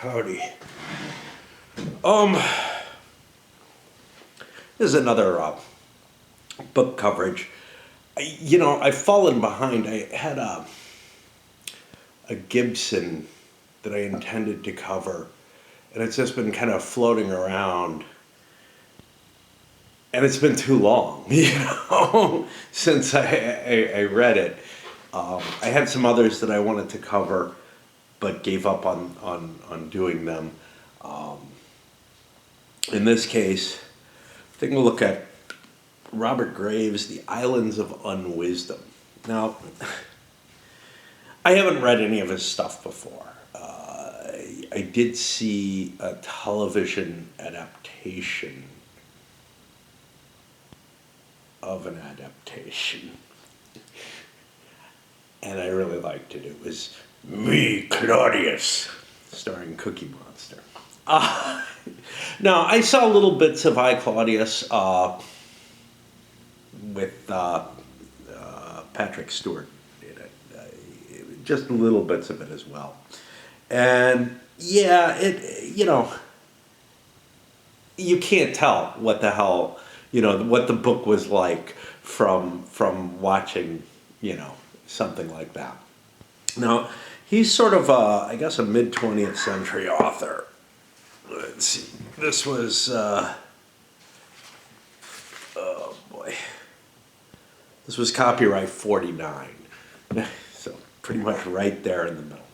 Howdy. Um, this is another book coverage. I've fallen behind. I had a Gibson that I intended to cover, and it's just been kind of floating around. And it's been too long, since I read it. I had some others that I wanted to cover, but gave up on doing them. In this case, taking a look at Robert Graves' The Islands of Unwisdom. Now, I haven't read any of his stuff before. I did see a television adaptation of an adaptation, and I really liked it. It was Me, Claudius, starring Cookie Monster. Now, I saw little bits of I, Claudius with Patrick Stewart in it. Just little bits of it as well. And yeah, you can't tell what the hell, what the book was like from watching, something like that. Now, he's sort of, I guess, a mid-20th century author. Let's see. This was, oh boy. This was copyright 49. So pretty much right there in the middle.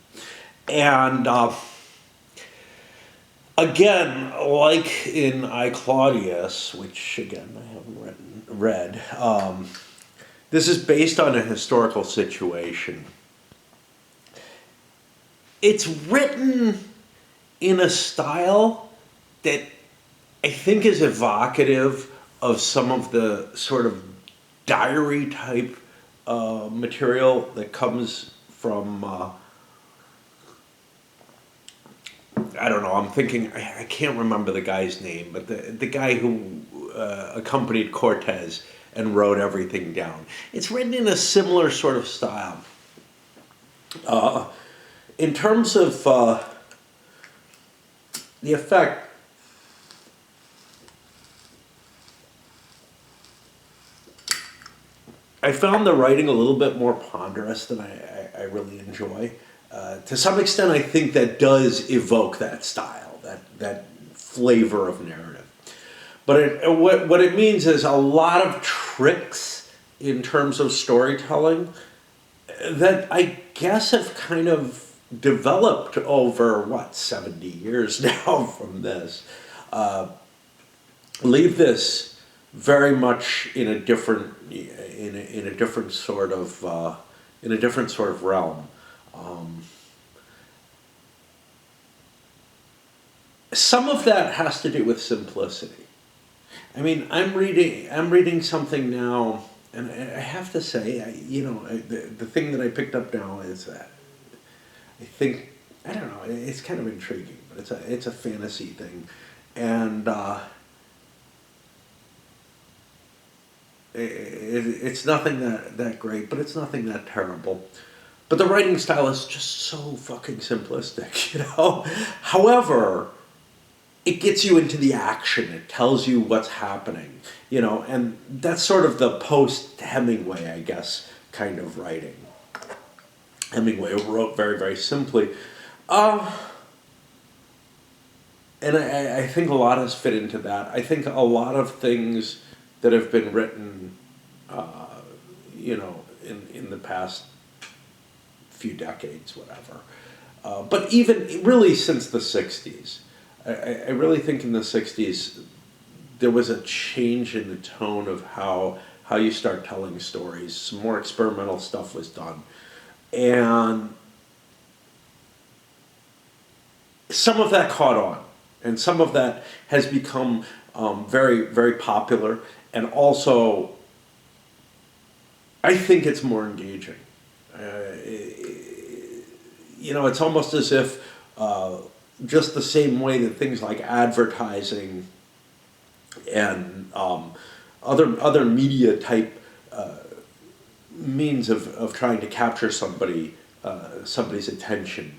And again, like in I, Claudius, which again I haven't read, this is based on a historical situation. It's written in a style that I think is evocative of some of the sort of diary type material that comes from, I don't know, I'm thinking, I can't remember the guy's name, but the guy who accompanied Cortez and wrote everything down. It's written in a similar sort of style. In terms of the effect, I found the writing a little bit more ponderous than I really enjoy. To some extent, I think that does evoke that style, that flavor of narrative. But what it means is a lot of tricks in terms of storytelling that I guess have kind of developed over, 70 years now from this. Leave this very much in a different sort of realm. Some of that has to do with simplicity. I mean, I'm reading something now, and I have to say, the thing that I picked up now is that I think, I don't know, it's kind of intriguing, but it's a fantasy thing, and it's nothing that great, but it's nothing that terrible. But the writing style is just so fucking simplistic, However, it gets you into the action. It tells you what's happening, and that's sort of the post-Hemingway, I guess, kind of writing. Hemingway wrote very, very simply. And I think a lot has fit into that. I think a lot of things that have been written, in the past few decades, whatever. But even really since the 60s, I really think in the 60s there was a change in the tone of how you start telling stories. Some more experimental stuff was done. And some of that caught on, and some of that has become very, very popular, and also I think it's more engaging. It's almost as if just the same way that things like advertising and other media type means of trying to capture somebody's attention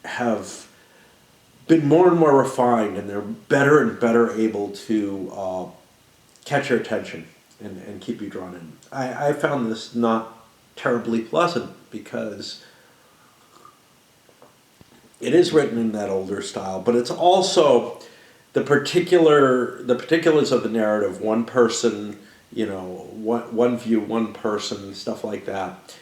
have been more and more refined, and they're better and better able to catch your attention and keep you drawn in. I found this not terribly pleasant because it is written in that older style, but it's also the particulars of the narrative, one person, one view, one person, stuff like that,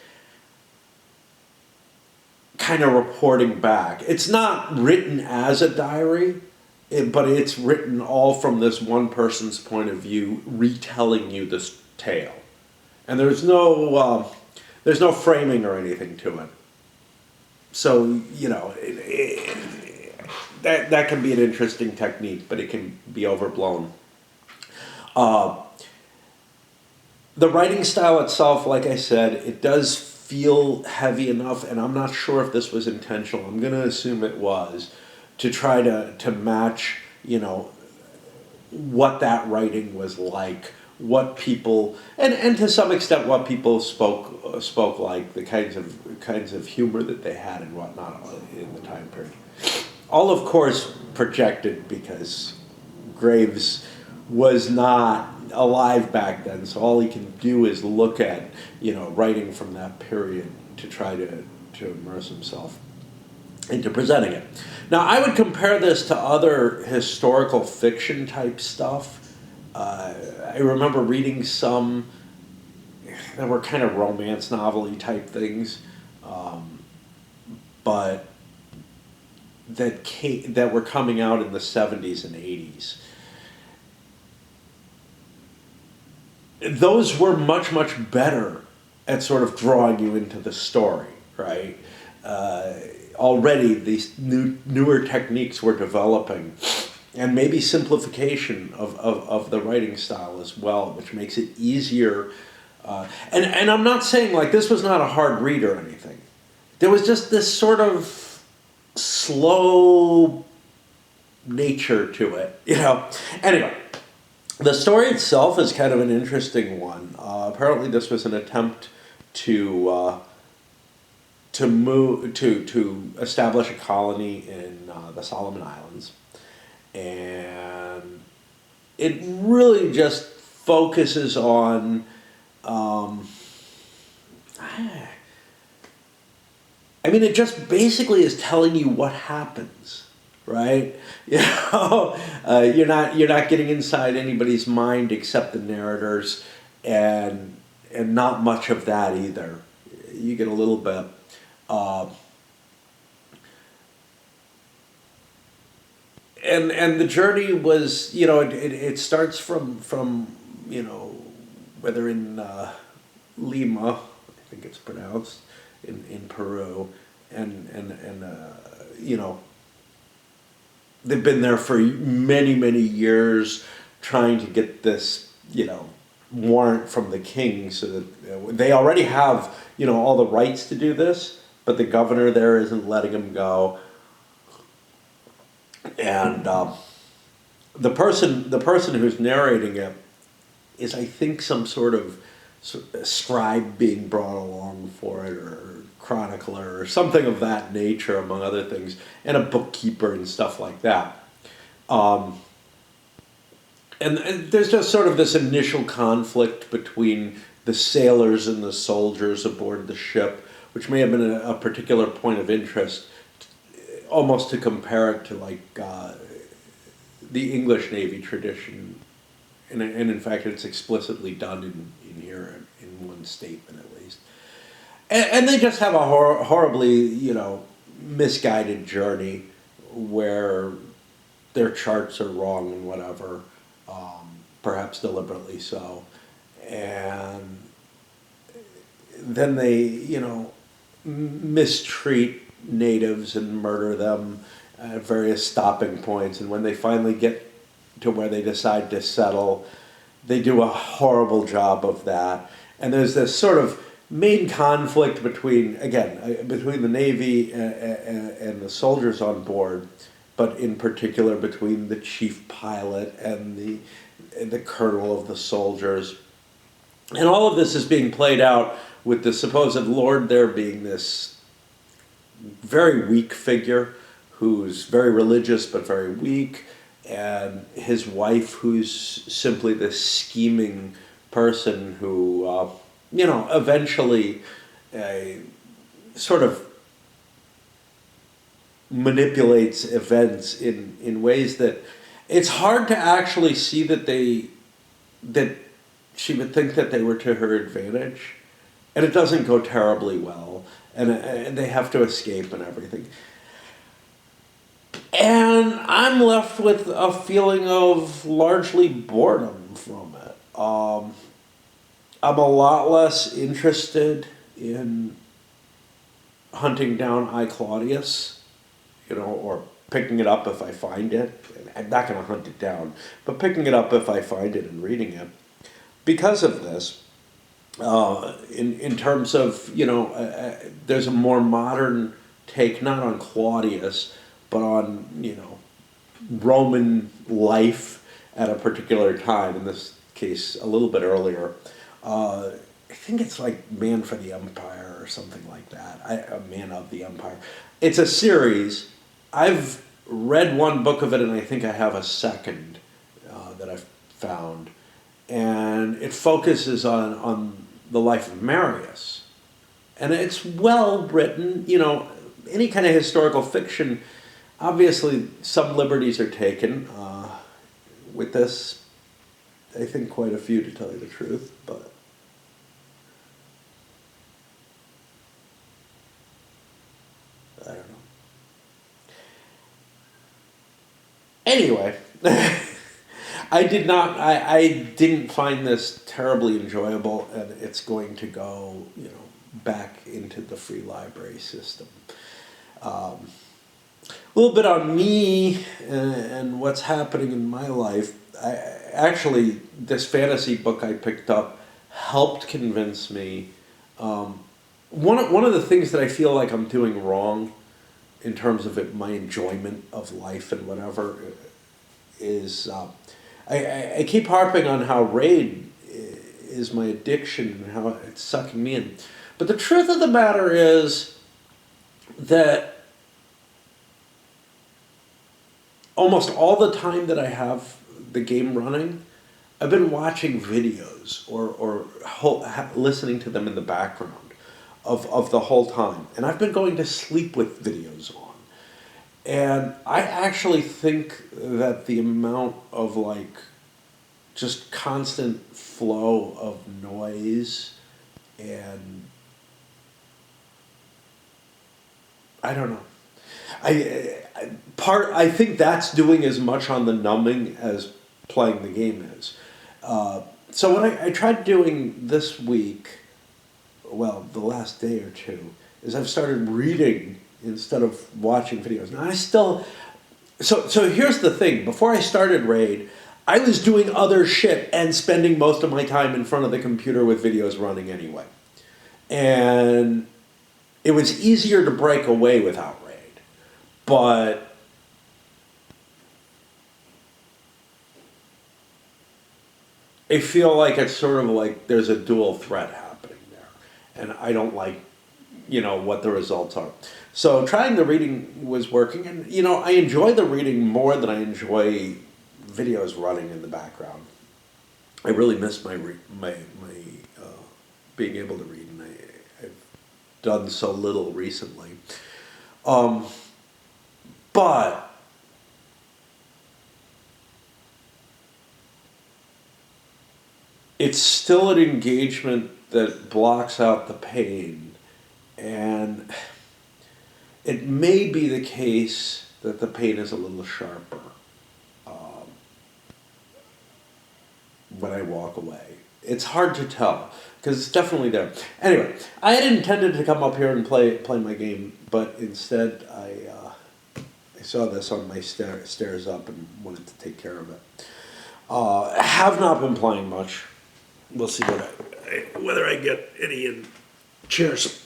kind of reporting back. It's not written as a diary, but it's written all from this one person's point of view, retelling you this tale, and there's no framing or anything to it. So that can be an interesting technique, but it can be overblown. The writing style itself, like I said, it does feel heavy enough, and I'm not sure if this was intentional. I'm going to assume it was, to try to match, what that writing was like, what people, and to some extent what people spoke like, the kinds of humor that they had and whatnot in the time period. All, of course, projected, because Graves was not alive back then, so all he can do is look at writing from that period to try to immerse himself into presenting it. Now, I would compare this to other historical fiction type stuff. I remember reading some that were kind of romance novel-y type things, but that were coming out in the 70s and 80s. Those were much, much better at sort of drawing you into the story, right? Already these newer techniques were developing, and maybe simplification of the writing style as well, which makes it easier. And I'm not saying like this was not a hard read or anything. There was just this sort of slow nature to it, Anyway, the story itself is kind of an interesting one. Apparently, this was an attempt to establish a colony in the Solomon Islands, and it really just focuses on. It just basically is telling you what happens, right? You're not getting inside anybody's mind except the narrators, and not much of that either. You get a little bit. And the journey was, it starts from whether in Lima, I think it's pronounced, in Peru, and they've been there for many, many years trying to get this, warrant from the king, so that they already have, all the rights to do this, but the governor there isn't letting them go. And the person who's narrating it is, I think, some sort of scribe being brought along for it, or chronicler, or something of that nature, among other things, and a bookkeeper and stuff like that. And there's just sort of this initial conflict between the sailors and the soldiers aboard the ship, which may have been a particular point of interest, almost to compare it to like the English Navy tradition, and in fact it's explicitly done in here in one statement at least. And they just have a horribly misguided journey where their charts are wrong and whatever, perhaps deliberately so, and then they mistreat natives and murder them at various stopping points, and when they finally get to where they decide to settle, they do a horrible job of that. And there's this sort of main conflict between the Navy and the soldiers on board, but in particular between the chief pilot and the colonel of the soldiers. And all of this is being played out with the supposed lord there being this very weak figure who's very religious but very weak, and his wife who's simply this scheming person who, eventually sort of manipulates events in ways that it's hard to actually see that she would think that they were to her advantage, and it doesn't go terribly well, and they have to escape and everything. And I'm left with a feeling of largely boredom from it. I'm a lot less interested in hunting down I, Claudius, or picking it up if I find it. I'm not going to hunt it down, but picking it up if I find it and reading it. Because of this, in terms of, there's a more modern take, not on Claudius, but on, Roman life at a particular time, in this case a little bit earlier. I think it's like Man for the Empire or something like that. A Man of the Empire. It's a series. I've read one book of it, and I think I have a second that I've found. And it focuses on the life of Marius. And it's well written. Any kind of historical fiction, obviously some liberties are taken. With this, I think quite a few, to tell you the truth, but I don't know. Anyway, I didn't find this terribly enjoyable, and it's going to go, back into the free library system. A little bit on me and what's happening in my life. Actually, this fantasy book I picked up helped convince me. One of the things that I feel like I'm doing wrong in terms of my enjoyment of life and whatever is I keep harping on how Raid is my addiction and how it's sucking me in. But the truth of the matter is that almost all the time that I have the game running, I've been watching videos or listening to them in the background of the whole time. And I've been going to sleep with videos on. And I actually think that the amount of just constant flow of noise and I don't know. I think that's doing as much on the numbing as playing the game is. So what I tried doing this week, well, the last day or two, is I've started reading instead of watching videos. Now so here's the thing. Before I started Raid, I was doing other shit and spending most of my time in front of the computer with videos running anyway. And it was easier to break away without Raid. But I feel like it's sort of like there's a dual threat happening there. And I don't like, what the results are. So trying the reading was working. And, I enjoy the reading more than I enjoy videos running in the background. I really miss my being able to read. And I've done so little recently. But it's still an engagement that blocks out the pain. And it may be the case that the pain is a little sharper when I walk away. It's hard to tell, because it's definitely there. Anyway, I had intended to come up here and play my game, but instead I saw this on my stairs up and wanted to take care of it. I have not been playing much. We'll see whether I get any in. Cheers.